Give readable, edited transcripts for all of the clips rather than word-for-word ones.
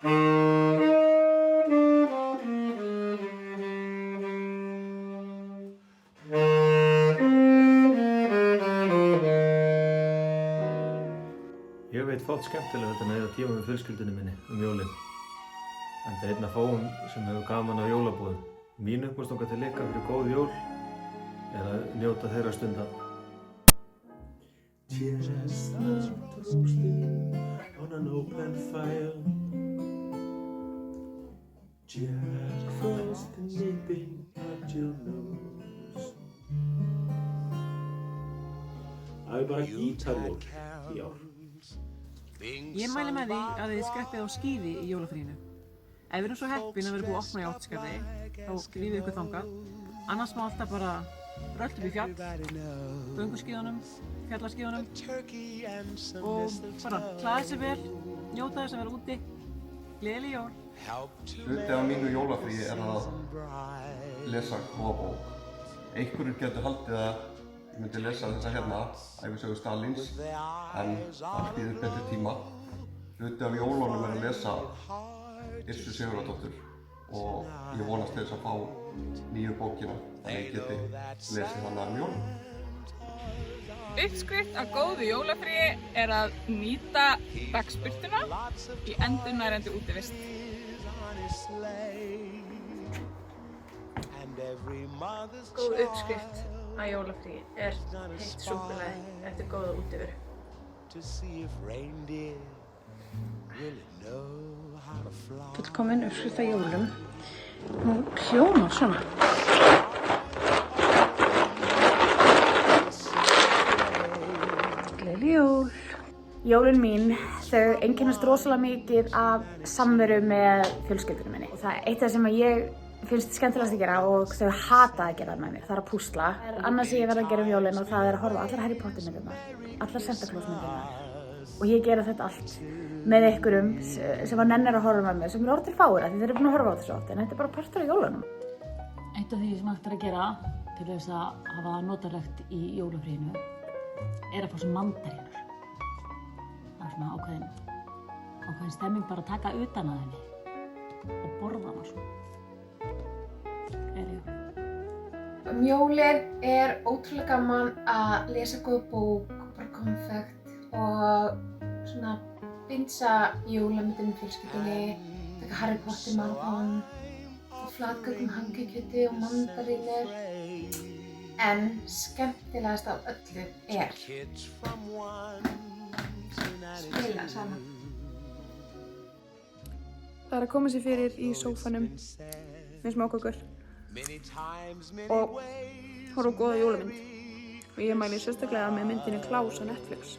Ég veit fátt skemmtilegra en að eyða tíma með fjölskyldunni minni jólin. Enda einn af fáum sem hefur gaman af jólabúðum. Mín uppástanga til leika fyrir góð jól er að njóta þeirra stunda. Chestnut roasting on an open fire. Jack Frost nipping at your nose. Það er bara gítarjól í ár. Ég mæli með því að þið skreppið á skíði í jólafríinu. Ef við erum svo heppin að vera búið að opna í Ártúnsgarði, þá grífið ykkur þangað. Annars má alltaf bara rölta upp í fjall, gönguskíðunum, fjallaskíðunum og bara klæða sig vel, njóta þess að vera úti, gleðileg jól. Hluti af mínu jólafríi er að lesa góða bók. Einhverjir getur haldið að ég myndi lesa þessa hérna, Ævisögu Stalíns, en það býður betri tíma. Hluti af jólunum er að lesa Yrsu Sigurðardóttur og ég vonast til þess að fá nýju bókina þannig að ég geti lesið hana jólum. Uppskrift af góðu jólafríi er að nýta dagsbirtuna í endurnærandi útivist. Góð uppskrift að jólafríi er heitt súkkulaði eftir góða útiveru. Fullkomin uppskrift að jólum. Hún hljómar svona. Gleðileg jól. Jólin mín, þau einkennast rosalega mikið af samveru með fjölskyldunum minni. Og það er eitt af það sem ég finnst skemmtilegast að gera og þau hata að gera með mér. Það er að púsla. Það er annað sem ég verð að gera jólin og það er að horfa allar Harry Potter myndirnar, allar Santa Claus myndirnar. Og ég gera þetta allt með einhverjum sem var nennir að horfa með mér, sem eru orðið til fáir því þeir eru búin að horfa á þessu oft, en þetta er bara partur af jólunum. Eitt af því sem hægt er að gera til þess að hafa notalegt í jólafríinu er að fá svo mandarínur. Það er svona ákveðin stemming bara að taka utan að henni og borða hana svo. Jólin er ótrúlega gaman að lesa góða bók, bara konfekt og svona binsa jólamyndum með fjölskyldunni, taka Harry Potter marathon og flatkökum hangikjöti og mandarínur. En skemmtilegast af öllu er spila saman. Það er að koma sér fyrir í sófanum með smákökur og horfa á góða jólamynd. Og ég mæli sérstaklega með myndinni Klaus á Netflix.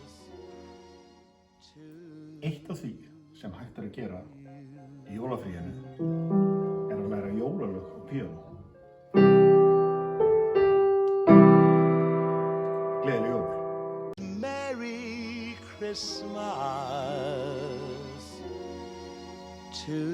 Eitt af því sem hægt er að gera í jólafríinu er að læra jólalög á píanó. Gleðileg jól. Merry Christmas to